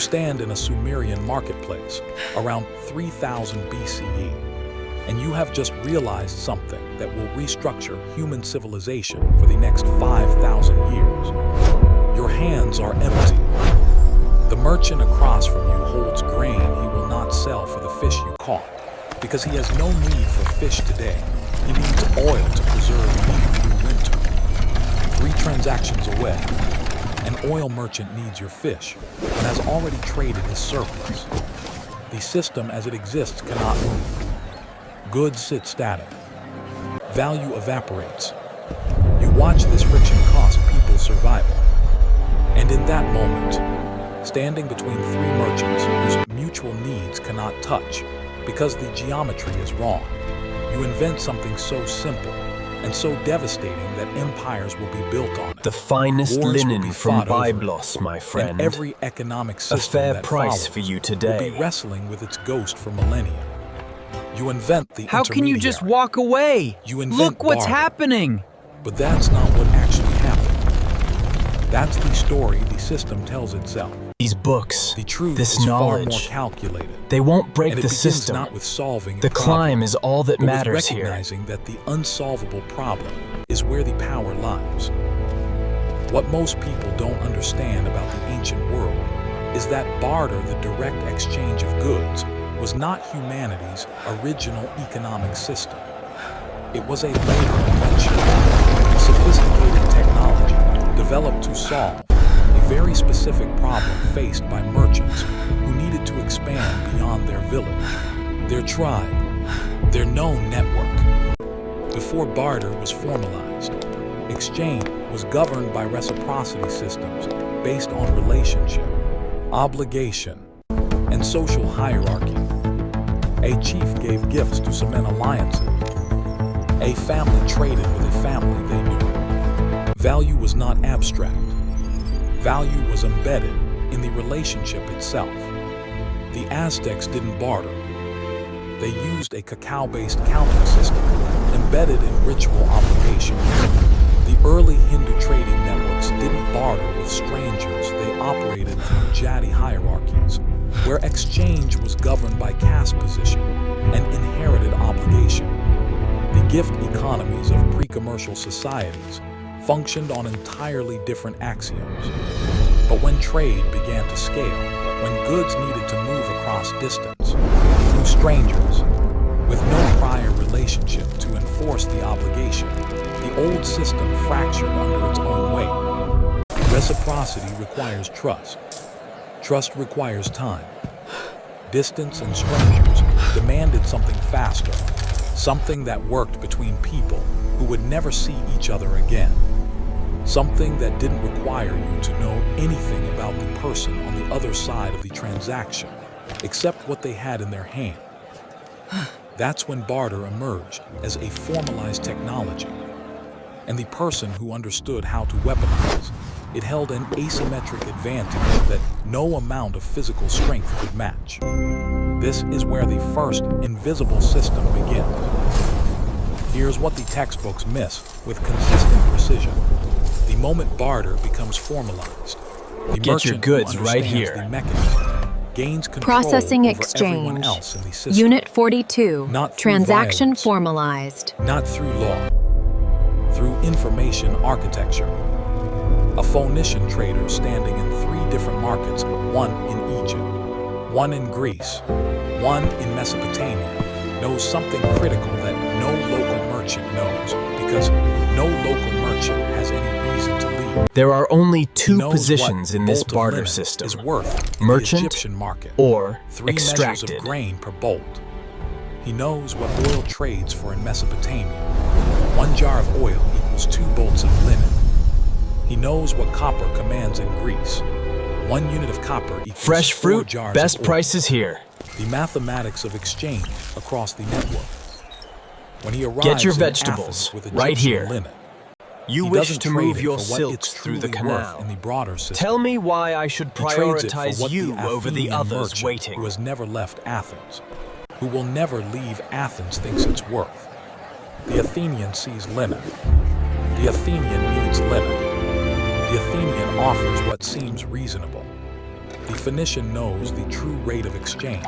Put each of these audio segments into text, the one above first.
stand in a Sumerian marketplace around 3000 BCE, and you have just realized something that will restructure human civilization for the next 5,000 years. Your hands are empty. The merchant across from you holds grain he will not sell for the fish you caught, because he has no need for fish today. He needs oil to preserve meat through winter. 3 transactions away, an oil merchant needs your fish and has already traded his surplus. The system as it exists cannot move. Goods sit static. Value evaporates. You watch this friction cost people survival. And in that moment, standing between 3 merchants whose mutual needs cannot touch because the geometry is wrong, you invent something so simple and so devastating that empires will be built on it. The finest Wars will linen be from fought over it. Byblos, my friend. And every economic A system fair that price follows for you will today. be wrestling with its ghost for millennia. You invent the How can you just intermediary. walk away? You invent Look what's barter. happening. But that's not what actually happened. That's the story the system tells itself. These books, The truth this is far more knowledge, calculated. they won't break And it the begins system. not with solving The a problem, climb is all that but with matters here. recognizing that the unsolvable problem is where the power lies. What most people don't understand about the ancient world is that barter, the direct exchange of goods, was not humanity's original economic system. It was a later invention, a sophisticated technology developed to solve a very specific problem faced by merchants who needed to expand beyond their village, their tribe, their known network. Before barter was formalized, exchange was governed by reciprocity systems based on relationship, obligation, and social hierarchy. A chief gave gifts to cement alliances. A family traded with a family they knew. Value was not abstract. Value was embedded in the relationship itself. The Aztecs didn't barter. They used a cacao-based counting system embedded in ritual obligation. The early Hindu trading networks didn't barter with strangers. They operated through jati hierarchies, where exchange was governed by caste position and inherited obligation. The gift economies of pre-commercial societies functioned on entirely different axioms. But when trade began to scale, when goods needed to move across distance, through strangers, with no prior relationship to enforce the obligation, the old system fractured under its own weight. Reciprocity requires trust. Trust requires time. Distance and strangers demanded something faster, something that worked between people who would never see each other again. Something that didn't require you to know anything about the person on the other side of the transaction, except what they had in their hand. That's when barter emerged as a formalized technology. And the person who understood how to weaponize it held an asymmetric advantage that no amount of physical strength could match. This is where the first invisible system begins. Here's what the textbooks miss with consistent precision. The moment barter becomes formalized, the Get your merchant goods who right understands here. the mechanism gains control Processing over everyone exchange. else in the system. Unit 42. Not through Transaction violence. formalized. Not through law, through information architecture. A Phoenician trader standing in 3 different markets, one in Egypt, one in Greece, one in Mesopotamia, knows something critical that no local merchant knows, because no local merchant has any reason to leave. There are only He 2 knows positions what in this bolt of barter linen system: is worth in merchant the Egyptian market, or 3 measures extracted. of grain per bolt. He knows what oil trades for in Mesopotamia. 1 jar of oil equals 2 bolts of linen. He knows what copper commands in Greece. 1 unit of copper equals Fresh 4 fruit, jars best of oil. prices here. The mathematics of exchange across the network. When he arrives Get your in vegetables Athens with right Egyptian here. linen, You he wish doesn't to trade move it your for what silks it's through the truly worth canal. in the broader system. Tell me why I should He trades it for prioritize what you the over the Athenian others merchant waiting. who has never left Athens, who will never leave Athens thinks it's worth. The Athenian sees linen. The Athenian needs linen. The Athenian offers what seems reasonable. The Phoenician knows the true rate of exchange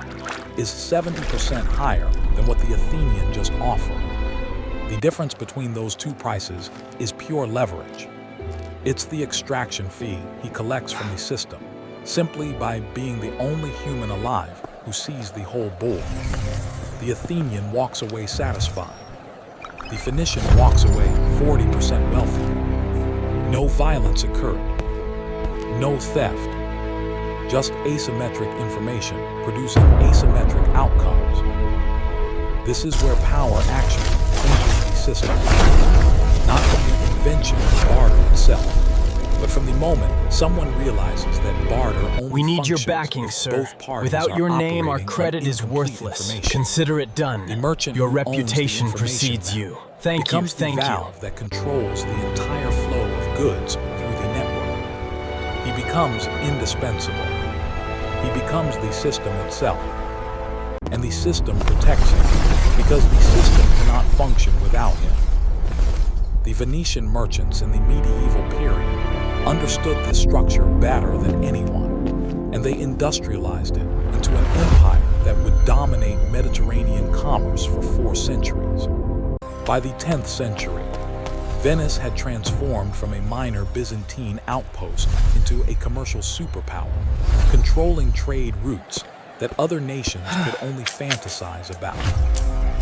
is 70% higher than what the Athenian just offered. The difference between those two prices is pure leverage. It's the extraction fee he collects from the system, simply by being the only human alive who sees the whole board. The Athenian walks away satisfied. The Phoenician walks away 40% wealthy. No violence occurred. No theft. Just asymmetric information producing asymmetric outcomes. This is where power actually enters the system. Not from the invention of barter itself, but from the moment someone realizes that barter only We need your functions backing, if sir. both parties Without are your name, our operating on credit is incomplete worthless. information. Consider it done. The merchant Your who owns the reputation information precedes now you. Thank you, becomes thank the you. valve that controls the entire flow of goods through the network. He becomes indispensable. He becomes the system itself. And the system protects him because the system cannot function without him. The Venetian merchants in the medieval period understood this structure better than anyone, and they industrialized it into an empire that would dominate Mediterranean commerce for 4 centuries. By the 10th century, Venice had transformed from a minor Byzantine outpost into a commercial superpower, controlling trade routes that other nations could only fantasize about.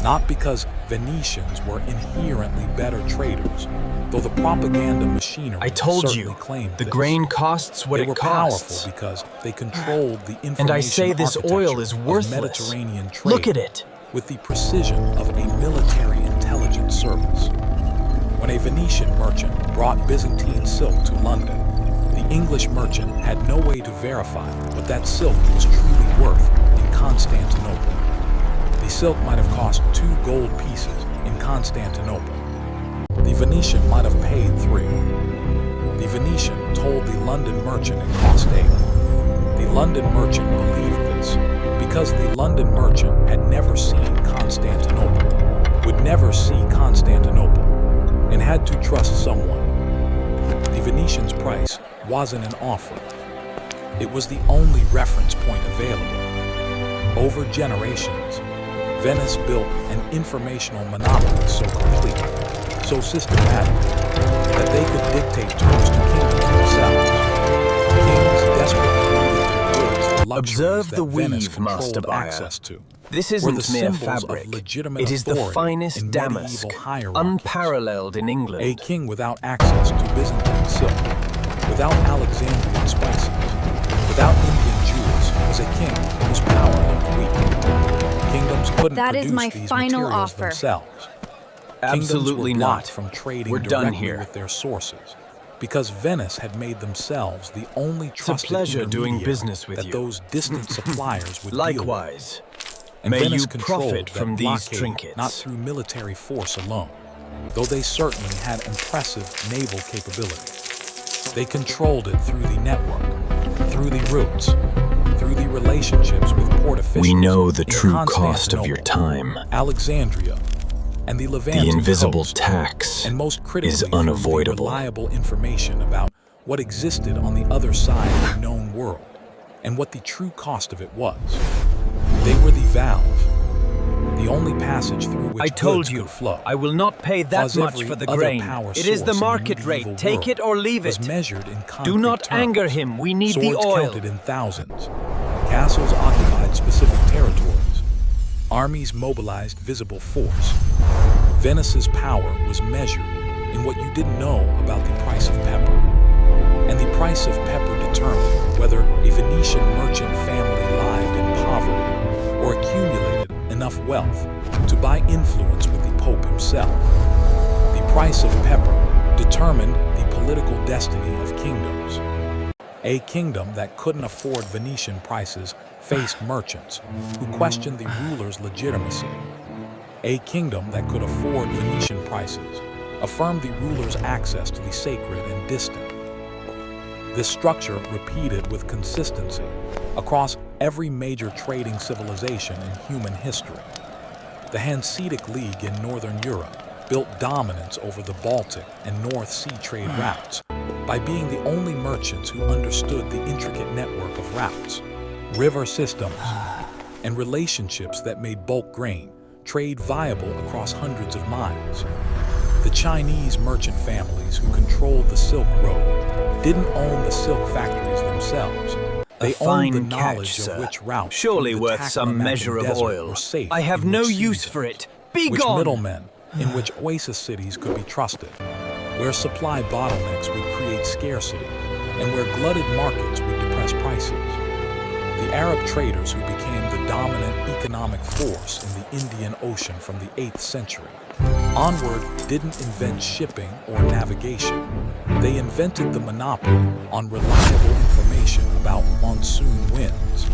Not because Venetians were inherently better traders, though the propaganda machinery I told certainly you, claimed the this. grain costs what They it were costs. powerful because they controlled the information And I say this oil architecture is of worthless. Mediterranean trade Look at it. with the precision of a military intelligence service. When a Venetian merchant brought Byzantine silk to London, the English merchant had no way to verify what that silk was truly worth in Constantinople. The silk might have cost 2 gold pieces in Constantinople. The Venetian might have paid 3. The Venetian told the London merchant it cost 8. The London merchant believed this because the London merchant had never seen Constantinople, would never see Constantinople, and had to trust someone. The Venetian's price wasn't an offer. It was the only reference point available. Over generations, Venice built an informational monopoly so complete, so systematic, that they could dictate terms to kingdoms themselves. Kings desperately needed the goods, the luxuries Observe that the Venice weave, master controlled buyer. access to. This were isn't the mere symbols fabric. of legitimate It is the authority finest in damask, medieval hierarchies. unparalleled in A England. king without access to Byzantine silk, without Alexandrian spices, without Indian jewels, was a king whose power looked weak. Kingdoms couldn't That produce is my these final materials offer. themselves. Absolutely Kingdoms were blocked not. from trading We're done directly here. with their sources, because Venice had made themselves the only trusted pleasure doing intermediary business with that you. those distant suppliers would deal with. Likewise, And may Venice you controlled profit that from these blockade trinkets. not through military force alone, though they certainly had impressive naval capability. They controlled it through the network, through the routes, through the relationships with port officials. We know the in true cost of your Constantinople, time. Alexandria, and the Levanten The invisible coast, tax and most critically is through the unavoidable. reliable information about what existed on the other side of the known world, and what the true cost of it was. They were the valve, the only passage through which I told goods you, could flow. I will not pay that Cause much every for the other grain. power It is source the in market medieval rate. Take world it or leave was it. measured in concrete Do not terms. anger him. We need the Swords oil. counted in thousands. Castles occupied specific territories. Armies mobilized visible force. Venice's power was measured in what you didn't know about the price of pepper. And the price of pepper determined whether a Venetian merchant family lived in poverty or accumulated enough wealth to buy influence with the Pope himself. The price of pepper determined the political destiny of kingdoms. A kingdom that couldn't afford Venetian prices faced merchants who questioned the ruler's legitimacy. A kingdom that could afford Venetian prices affirmed the ruler's access to the sacred and distant. This structure repeated with consistency across every major trading civilization in human history. The Hanseatic League in Northern Europe built dominance over the Baltic and North Sea trade routes by being the only merchants who understood the intricate network of routes, river systems, and relationships that made bulk grain trade viable across hundreds of miles. The Chinese merchant families who controlled the Silk Road didn't own the silk factories themselves. They owned the knowledge of which routes Surely through the worth some Taklamakan measure of desert oil. were safe I have in no which use season, for it. Be which gone! middlemen, in which oasis cities could be trusted, where supply bottlenecks would create scarcity, and where glutted markets would depress prices. The Arab traders who became the dominant economic force in the Indian Ocean from the 8th century onward didn't invent shipping or navigation. They invented the monopoly on reliable information about monsoon winds,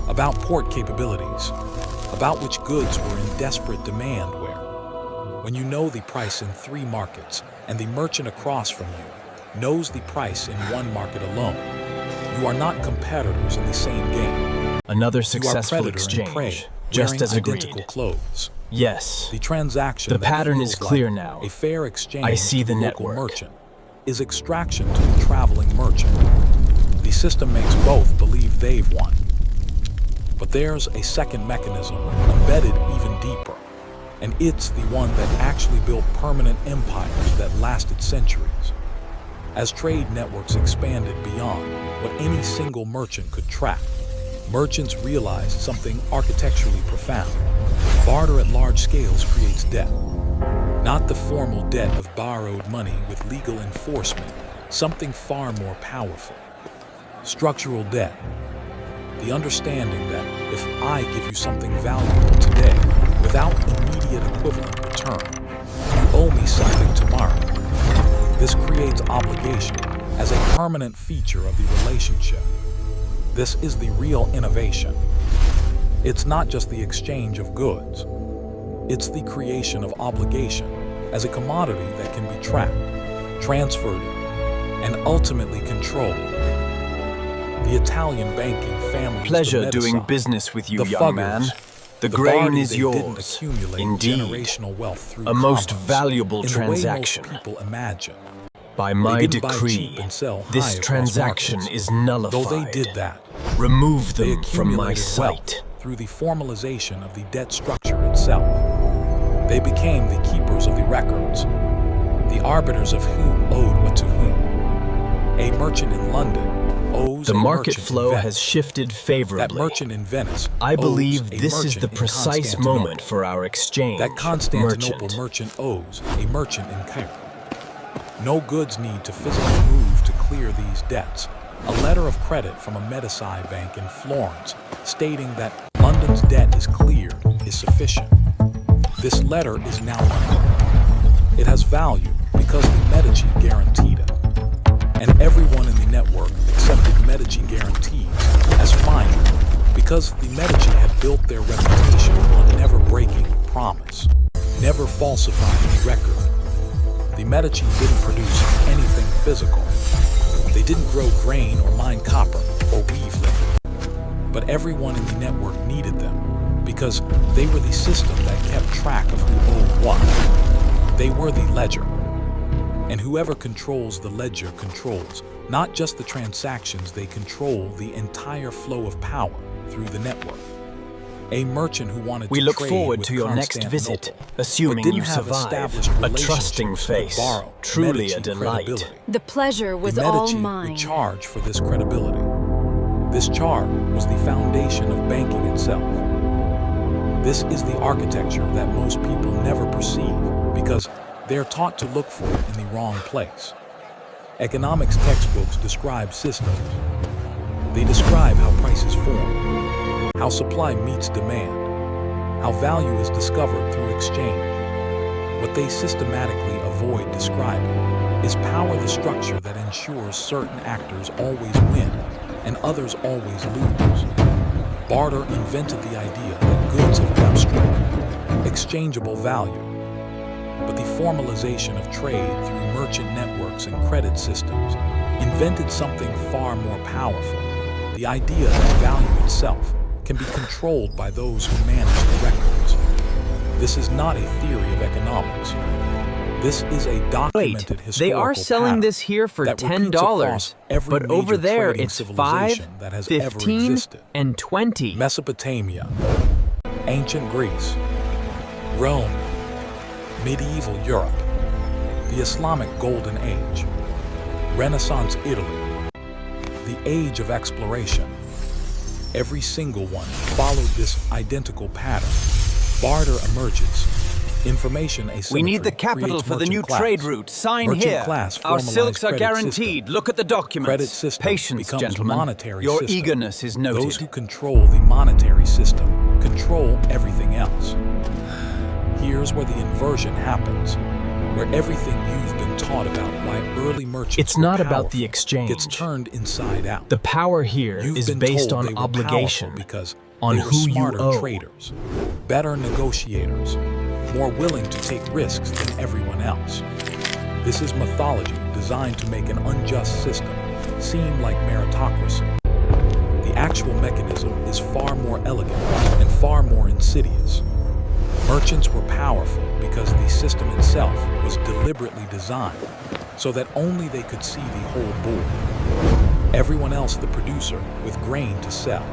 about port capabilities, about which goods were in desperate demand where. When you know the price in 3 markets and the merchant across from you knows the price in 1 market alone, you are not competitors in the same game. Another You are successful predator and prey, exchange, just wearing as agreed. identical clothes. Yes, The transaction the that pattern feels is clear like now. a fair exchange I see to the local network. merchant is extraction to the traveling merchant. The system makes both believe they've won. But there's a second mechanism embedded even deeper, and it's the one that actually built permanent empires that lasted centuries. As trade networks expanded beyond what any single merchant could track, merchants realized something architecturally profound. Barter at large scales creates debt. Not the formal debt of borrowed money with legal enforcement, something far more powerful. Structural debt. The understanding that if I give you something valuable today without immediate equivalent return, you owe me something tomorrow. This creates obligation as a permanent feature of the relationship. This is the real innovation. It's not just the exchange of goods. It's the creation of obligation as a commodity that can be tracked, transferred, and ultimately controlled. The Italian banking family. Pleasure doing business with you, the young Fuggers, man. The the grain Barty, is they didn't yours. accumulate Indeed. generational wealth through A most commerce valuable in transaction. The way most people imagine. By my didn't buy decree, cheap and sell high this across transaction markets. is nullified. Though they did that, Remove they them from my accumulated sight. wealth through the formalization of the debt structure itself. They became the keepers of the records, the arbiters of who owed what to whom. A merchant in London owes The a market merchant in flow Venice. has shifted That favorably. merchant in Venice I owes believe a this is merchant the in precise moment for our exchange. That Constantinople merchant. merchant owes a merchant in Cairo. No goods need to physically move to clear these debts. A letter of credit from a Medici bank in Florence stating that London's debt is cleared is sufficient. This letter is now money. It has value because the Medici guaranteed it. And everyone in the network accepted Medici guarantees as final because the Medici had built their reputation on never breaking a promise, never falsifying a record. The Medici didn't produce anything physical. They didn't grow grain or mine copper or weave linen. But everyone in the network needed them because they were the system that kept track of who owed what. They were the ledger. And whoever controls the ledger controls not just the transactions, they control the entire flow of power through the network. A merchant who wanted We to look trade forward with to your next visit, Constantinople, assuming but didn't you have survive. established A trusting relationships would face, borrow truly Medici a delight. credibility. The pleasure was The all Medici mine. would charge for this credibility. This charge was the foundation of banking itself. This is the architecture that most people never perceive because they're taught to look for it in the wrong place. Economics textbooks describe systems. They describe how prices form, how supply meets demand, how value is discovered through exchange. What they systematically avoid describing is power, the structure that ensures certain actors always win and others always lose. Barter invented the idea that goods have abstract, exchangeable value. But the formalization of trade through merchant networks and credit systems invented something far more powerful, the idea that value itself can be controlled by those who manage the records. This is not a theory of economics. This is a documented Wait, historical they are selling pattern this here for that repeats across $10, every but over major there trading it's 5, civilization that has ever 15, existed. and 20. Mesopotamia, ancient Greece, Rome, medieval Europe, the Islamic Golden Age, Renaissance Italy, the Age of Exploration. Every single one followed this identical pattern. Barter emerges. Information asymmetry We need the capital creates for the new merchant class. trade route. Sign Merchant here. class Our formalized silks are credit guaranteed. system. Look at the documents. Credit system Patience, becomes gentlemen. monetary Your system. eagerness is noted. Those who control the monetary system control everything else. Here's where the inversion happens, where everything you've been taught about why early merchants It's were not about powerful the exchange. gets turned inside out. The power here You've is been based told on they were obligation, powerful because on they were who you smarter owe. traders, better negotiators, more willing to take risks than everyone else. This is mythology designed to make an unjust system seem like meritocracy. The actual mechanism is far more elegant and far more insidious. Merchants were powerful because the system itself was deliberately designed so that only they could see the whole board. Everyone else the producer with grain to sell,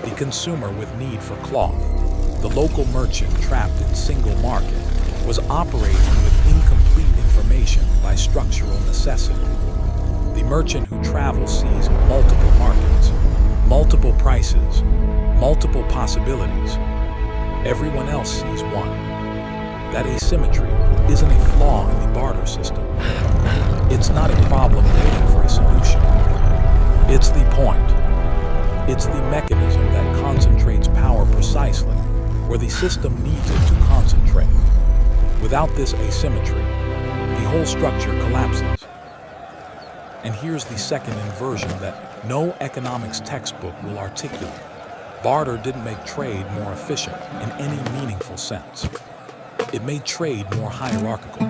the consumer with need for cloth, the local merchant trapped in single market, was operating with incomplete information by structural necessity. The merchant who travels sees multiple markets, multiple prices, multiple possibilities. Everyone else sees one. That asymmetry isn't a flaw in the barter system. It's not a problem waiting for a solution. It's the point. It's the mechanism that concentrates power precisely where the system needs it to concentrate. Without this asymmetry, the whole structure collapses. And here's the second inversion that no economics textbook will articulate. Barter didn't make trade more efficient in any meaningful sense. It made trade more hierarchical.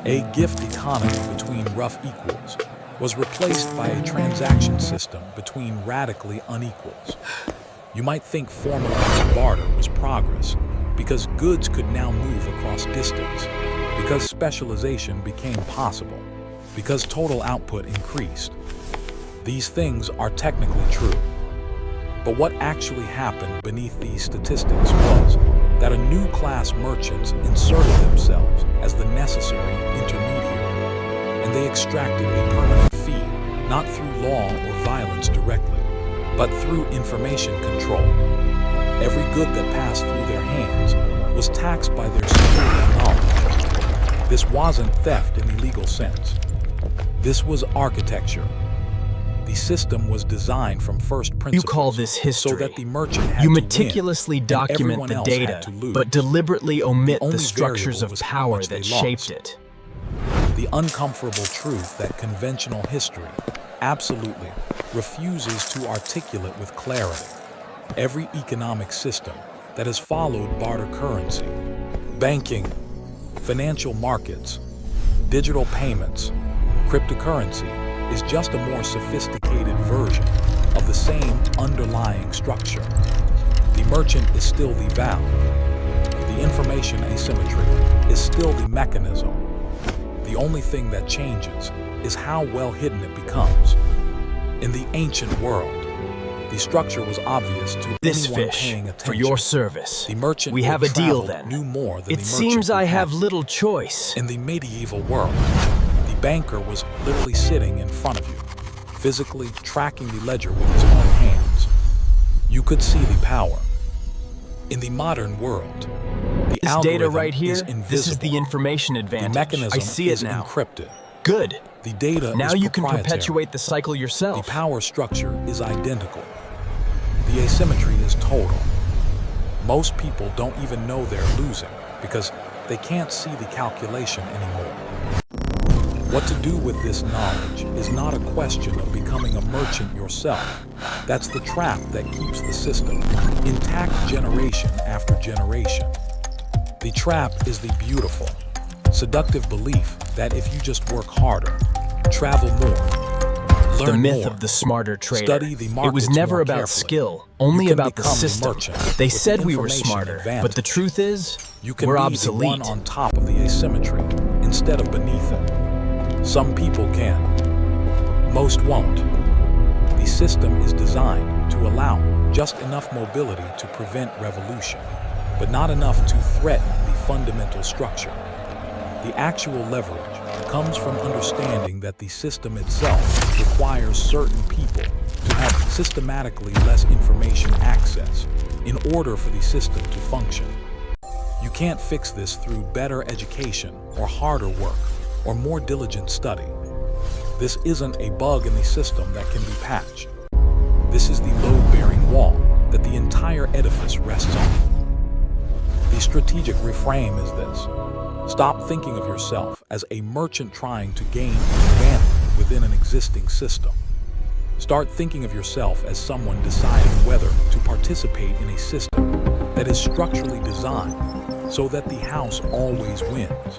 A gift economy between rough equals was replaced by a transaction system between radically unequals. You might think formalized barter was progress because goods could now move across distance, because specialization became possible, because total output increased. These things are technically true. But what actually happened beneath these statistics was that a new class merchants inserted themselves as the necessary intermediary, and they extracted a permanent fee, not through law or violence directly, but through information control. Every good that passed through their hands was taxed by their superior knowledge. This wasn't theft in the legal sense. This was architecture. The system was designed from first principles. You call this history. So that the merchant had You to meticulously win, and document everyone the else had data, to lose. but deliberately omit The only the structures variable of was how power much they that shaped lost. it. The uncomfortable truth that conventional history absolutely refuses to articulate with clarity. Every economic system that has followed barter currency, banking, financial markets, digital payments, cryptocurrency is just a more sophisticated version of the same underlying structure. The merchant is still the valve. The information asymmetry is still the mechanism. The only thing that changes is how well hidden it becomes. In the ancient world, the structure was obvious to This anyone fish, paying attention. for your service. The merchant We who have a deal traveled then. knew more than It the seems merchant who I have hadn't. little choice. In the medieval world, the banker was literally sitting in front of you, physically tracking the ledger with his own hands. You could see the power. In the modern world, the This algorithm data right here, is invisible. this is the information The advantage. mechanism I see it is now. encrypted. Good. The data Now is you can proprietary. perpetuate the cycle The yourself. power structure is identical. The asymmetry is total. Most people don't even know they're losing because they can't see the calculation anymore. What to do with this knowledge is not a question of becoming a merchant yourself. That's the trap that keeps the system intact generation after generation. The trap is the beautiful, seductive belief that if you just work harder, travel more, learn The myth more, of the smarter trader. study the It was markets never more about carefully, skill, only you can about the become the system. merchant They with said the we were information smarter, advantage. but the truth is, you can we're be obsolete. the one on top of the asymmetry instead of beneath it. Some people can. Most won't. The system is designed to allow just enough mobility to prevent revolution, but not enough to threaten the fundamental structure. The actual leverage comes from understanding that the system itself requires certain people to have systematically less information access in order for the system to function. You can't fix this through better education or harder work or more diligent study. This isn't a bug in the system that can be patched. This is the load-bearing wall that the entire edifice rests on. The strategic reframe is this. Stop thinking of yourself as a merchant trying to gain an advantage within an existing system. Start thinking of yourself as someone deciding whether to participate in a system that is structurally designed so that the house always wins.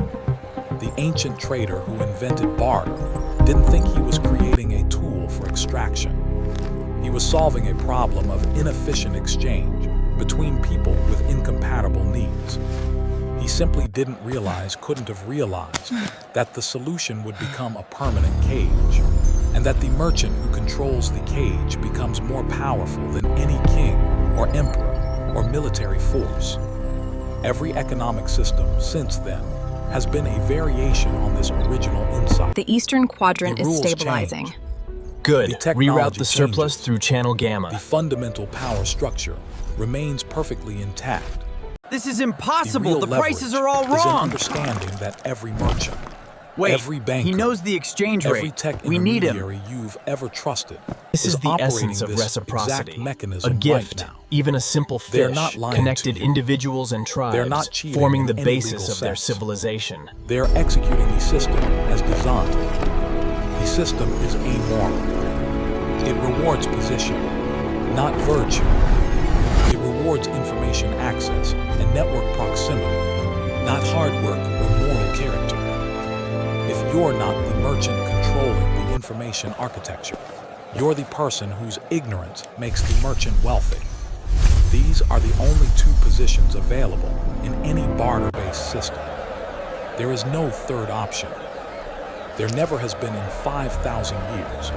The ancient trader who invented barter didn't think he was creating a tool for extraction. He was solving a problem of inefficient exchange between people with incompatible needs. He simply couldn't have realized that the solution would become a permanent cage, and that the merchant who controls the cage becomes more powerful than any king or emperor or military force. Every economic system since then has been a variation on this original insight. The eastern quadrant The is rules stabilizing. change. Good. The technology Reroute the surplus changes. through channel The gamma. fundamental power structure remains perfectly intact. This is The impossible. real The prices are all leverage is in wrong. understanding that every merchant, Wait, every banker, he knows the exchange every rate. tech We need him. intermediary you've ever trusted This is the operating essence of this reciprocity. exact mechanism A gift, right now. even a simple They're fish, not lying connected to you. individuals and tribes, not cheating forming in the any basis legal of their sense. civilization. They're executing the system as designed. The system is amoral. It rewards position, not virtue. It rewards information access and network proximity, not hard work or moral character. If you're not the merchant controlling the information architecture, you're the person whose ignorance makes the merchant wealthy. These are the only two positions available in any barter-based system. There is no third option. There never has been in 5,000 years.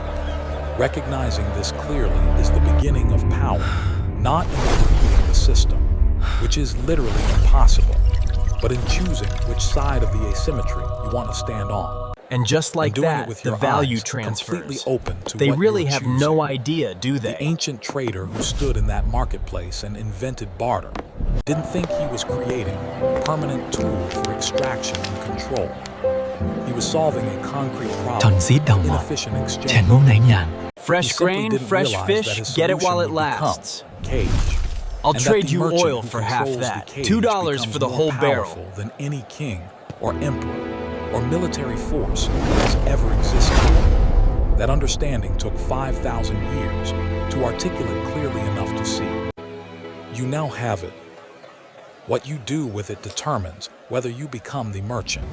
Recognizing this clearly is the beginning of power, not in defeating the system, which is literally impossible, but in choosing which side of the asymmetry you want to stand on. And just like doing it that, with the your value eyes transfers. completely open to They what really you're have choosing. no idea, do The they? ancient trader who stood in that marketplace and invented barter didn't think he was creating a permanent tool for extraction and control. He was solving a concrete problem, ฉันซีดดำหมด inefficient ฉัน exchange. รู้ไหนอย่าง He Fresh simply grain, didn't fresh realize fish, that his get it while solution it would become lasts. Cage. I'll And that trade the you merchant oil who for half controls the that. cage $2 becomes for the more whole barrel. powerful than any king or emperor or military force that has ever existed. That understanding took 5,000 years to articulate clearly enough to see. You now have it. What you do with it determines whether you become the merchant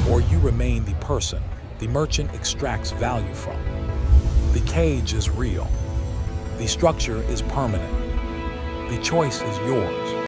or you remain the person the merchant extracts value from. The cage is real. The structure is permanent. The choice is yours.